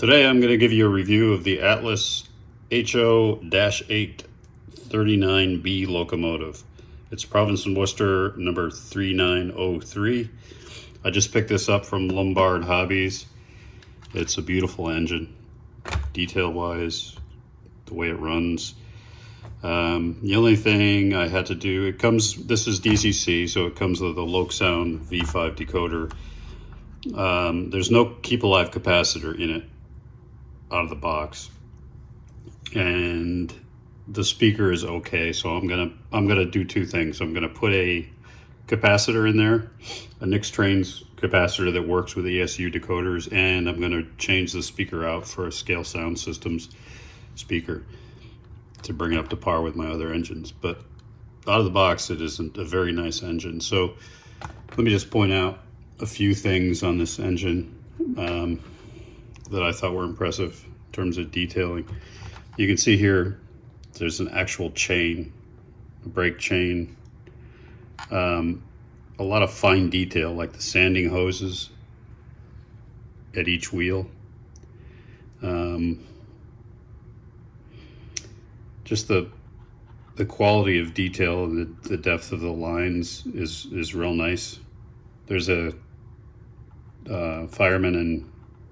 Today I'm going to give you a review of the Atlas HO-839B locomotive. It's Province and Worcester number 3903. I just picked this up from Lombard Hobbies. It's a beautiful engine, detail-wise, the way it runs. The only thing I had to do, this is DCC, so it comes with a Lokesound V5 decoder. There's no keep alive capacitor in it out of the box, and the speaker is okay. So I'm gonna do two things. I'm gonna put a capacitor in there, a Nix Trains capacitor that works with ESU decoders, and I'm gonna change the speaker out for a Scale Sound Systems speaker to bring it up to par with my other engines. But out of the box, it isn't a very nice engine. So let me just point out a few things on this engine that I thought were impressive in terms of detailing. You can see here, there's an actual chain, a brake chain, a lot of fine detail, like the sanding hoses at each wheel. Just the quality of detail and the depth of the lines is real nice. There's a fireman and,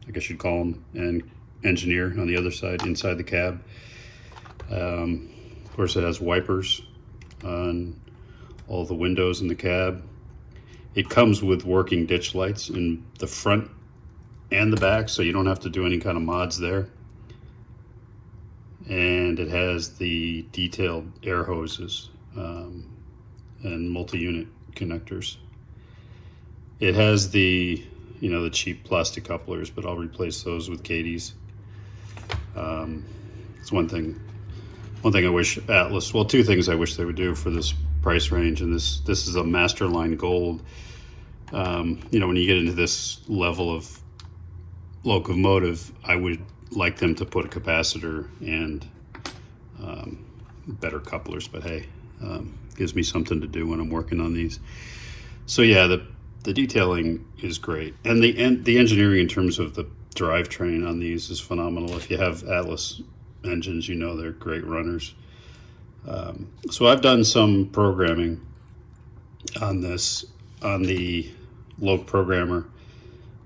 I guess you'd call him, and engineer on the other side, inside the cab. Of course, it has wipers on all the windows in the cab. It comes with working ditch lights in the front and the back, so you don't have to do any kind of mods there. And it has the detailed air hoses and multi-unit connectors. It has the cheap plastic couplers, but I'll replace those with Katie's. It's one thing I wish Atlas, well, two things I wish they would do for this price range, and this is a Masterline Gold. When you get into this level of locomotive, I would like them to put a capacitor and better couplers, but hey, gives me something to do when I'm working on these. So yeah, the detailing is great, and the engineering in terms of the drivetrain on these is phenomenal. If you have Atlas engines, you know they're great runners. So I've done some programming on this, on the Loke Programmer.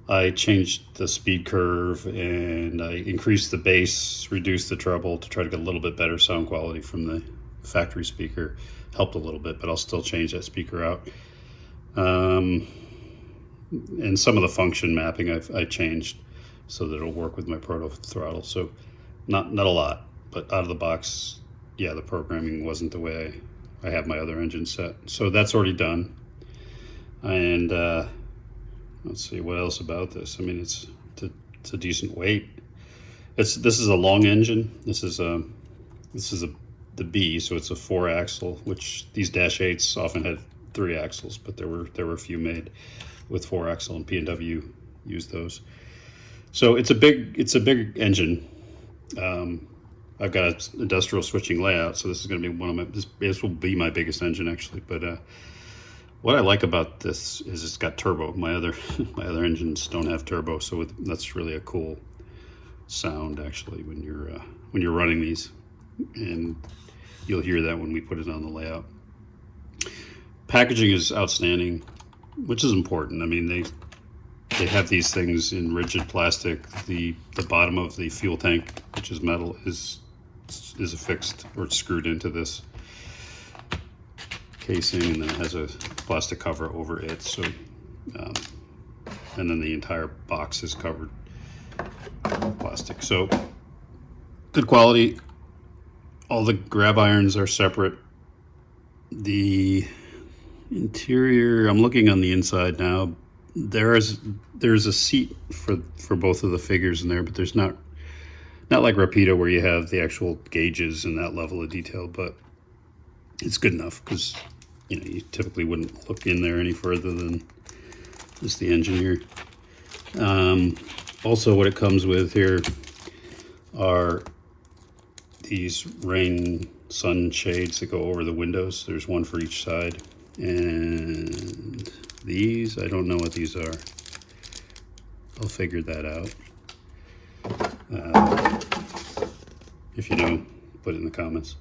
I changed the speed curve and I increased the bass, reduced the treble to try to get a little bit better sound quality from the factory speaker. Helped a little bit, but I'll still change that speaker out. And some of the function mapping I changed so that it'll work with my proto throttle. So not a lot, but out of the box, yeah, the programming wasn't the way I have my other engine set. So that's already done. And let's see what else about this. I mean, it's a decent weight. This is a long engine. This is the B, so it's a 4-axle, which these Dash 8s often had 3 axles, but there were a few made with 4-axle, and P&W used those. So it's a big engine. I've got an industrial switching layout, so this is going to be this will be my biggest engine actually. But what I like about this is it's got turbo. My other engines don't have turbo, so that's really a cool sound actually when you're running these, and you'll hear that when we put it on the layout. Packaging is outstanding, which is important. I mean, they have these things in rigid plastic. The bottom of the fuel tank, which is metal, is affixed or screwed into this casing, and then it has a plastic cover over it. So, and then the entire box is covered with plastic. So, good quality. All the grab irons are separate. The interior, I'm looking on the inside now. There's a seat for both of the figures in there, but there's not like Rapido where you have the actual gauges and that level of detail, but it's good enough because you typically wouldn't look in there any further than just the engine here. Also, what it comes with here are these rain sun shades that go over the windows. There's one for each side, and these, I don't know what these are. I'll figure that out. If you know, put it in the comments.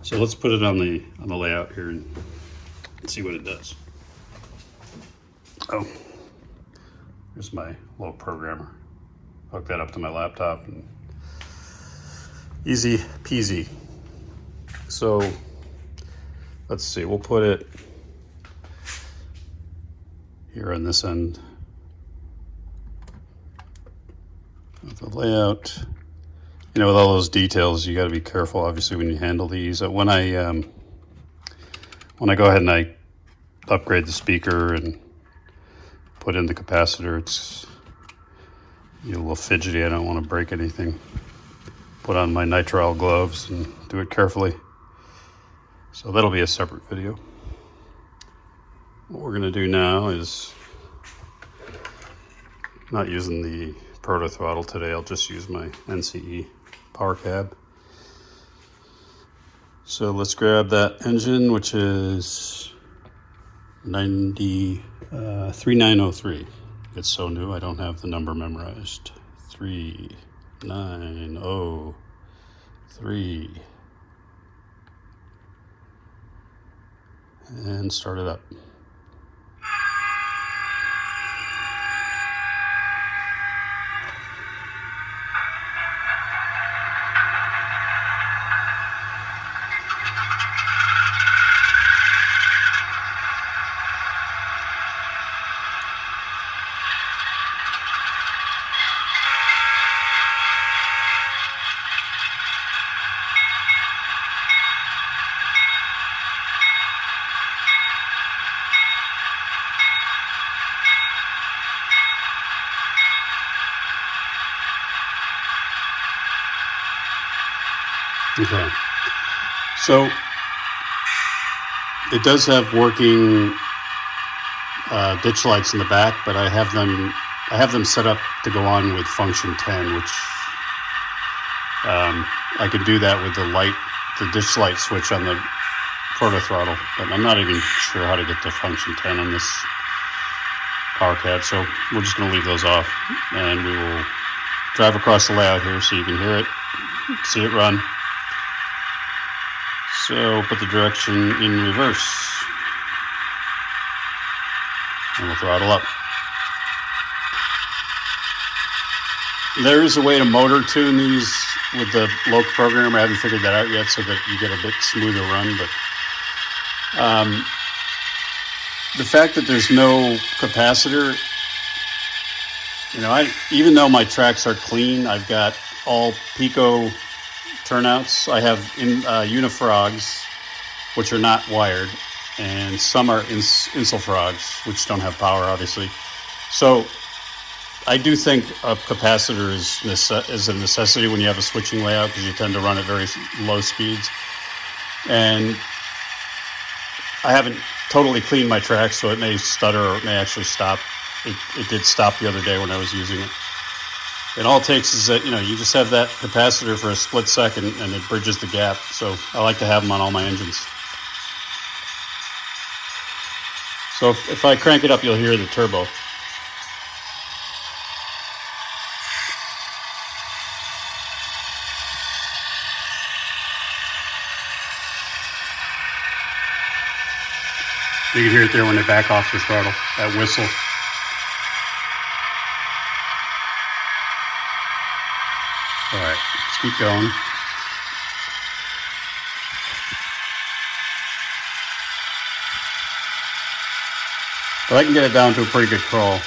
So let's put it on the layout here and see what it does. Oh, there's my little programmer. Hook that up to my laptop and easy peasy. So let's see, we'll put it here on this end of the layout. You know, with all those details, you got to be careful, obviously, when you handle these. When I go ahead and I upgrade the speaker and put in the capacitor, it's a little fidgety. I don't want to break anything. Put on my nitrile gloves and do it carefully. So that'll be a separate video. What we're going to do now is not using the Proto Throttle today. I'll just use my NCE power cab. So let's grab that engine, which is 3903. It's so new, I don't have the number memorized. 3903. And start it up. Okay, so it does have working ditch lights in the back, but I have them set up to go on with function 10, which I could do that with the ditch light switch on the Proto Throttle, but I'm not even sure how to get to function 10 on this power cab, so we're just going to leave those off, and we will drive across the layout here so you can hear it, see it run. So put the direction in reverse, and we'll throttle up. There is a way to motor tune these with the local program. I haven't figured that out yet, so that you get a bit smoother run. But the fact that there's no capacitor, you know, even though my tracks are clean, I've got all Pico turnouts. I have Unifrogs, which are not wired, and some are Insulfrogs, which don't have power, obviously. So I do think a capacitor is a necessity when you have a switching layout, because you tend to run at very low speeds. And I haven't totally cleaned my tracks, so it may stutter or it may actually stop. It did stop the other day when I was using it. And all it takes is that, you know, you just have that capacitor for a split second and it bridges the gap. So I like to have them on all my engines. So if I crank it up, you'll hear the turbo. You can hear it there when they back off the throttle, that whistle. All right, let's keep going. But I can get it down to a pretty good crawl.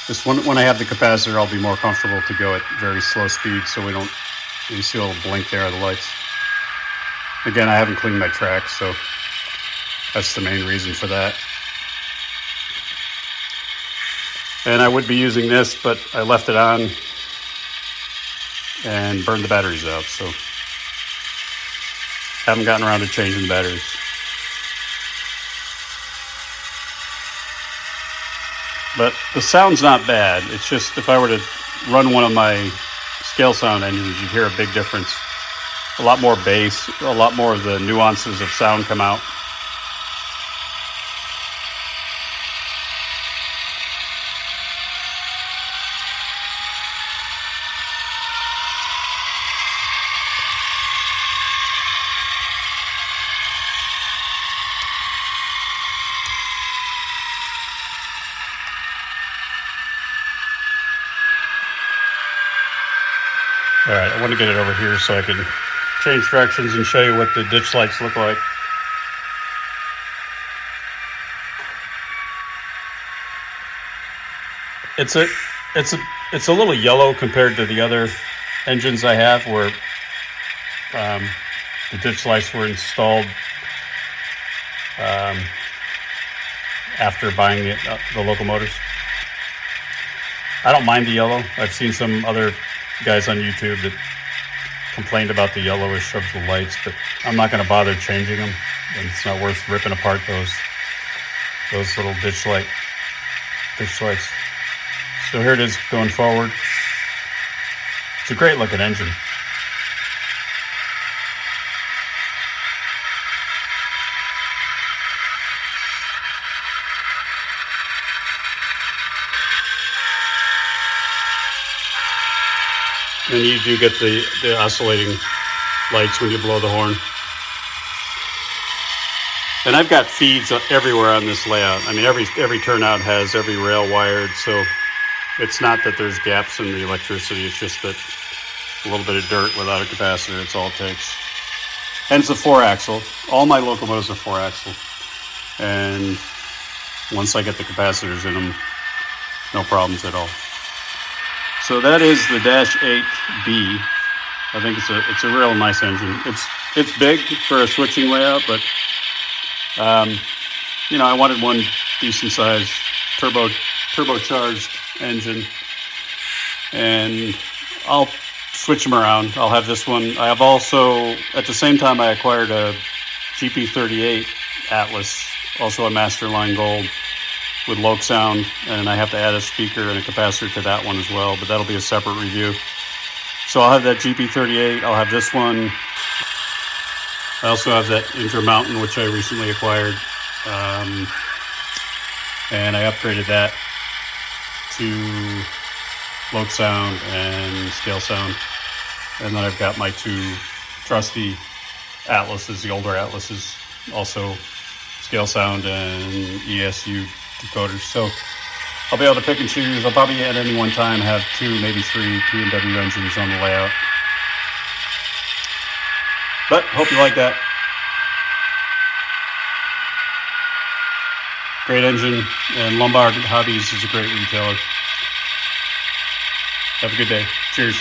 Just when I have the capacitor, I'll be more comfortable to go at very slow speed, so you see a little blink there of the lights. Again, I haven't cleaned my tracks, so that's the main reason for that. And I would be using this, but I left it on and burned the batteries out, so haven't gotten around to changing the batteries. But the sound's not bad. It's just if I were to run one of my scale sound engines, you'd hear a big difference. A lot more bass, a lot more of the nuances of sound come out. All right, I want to get it over here so I can change directions and show you what the ditch lights look like. It's a little yellow compared to the other engines I have, where the ditch lights were installed after buying the locomotives. I don't mind the yellow. I've seen some other guys on YouTube that complained about the yellowish of the lights, but I'm not going to bother changing them, and it's not worth ripping apart those little ditch lights. So here it is going forward. It's a great looking engine. And you do get the oscillating lights when you blow the horn. And I've got feeds everywhere on this layout. I mean, every turnout has every rail wired, so it's not that there's gaps in the electricity. It's just that a little bit of dirt without a capacitor. It's all it takes. And it's a 4-axle. All my locomotives are 4-axle. And once I get the capacitors in them, no problems at all. So that is the Dash 8B. I think it's a real nice engine. It's big for a switching layout, but I wanted one decent sized turbocharged engine, and I'll switch them around. I'll have this one. I have also, at the same time, I acquired a GP38 Atlas, also a Masterline Gold with Loc Sound, and I have to add a speaker and a capacitor to that one as well, but that'll be a separate review. So I'll have that GP38, I'll have this one. I also have that Intermountain, which I recently acquired, and I upgraded that to Loc Sound and Scale Sound. And then I've got my 2 trusty Atlases, the older Atlases, also Scale Sound and ESU decoders. So I'll be able to pick and choose. I'll probably at any one time have 2, maybe 3 P&W engines on the layout. But hope you like that. Great engine, and Lombard Hobbies is a great retailer. Have a good day. Cheers.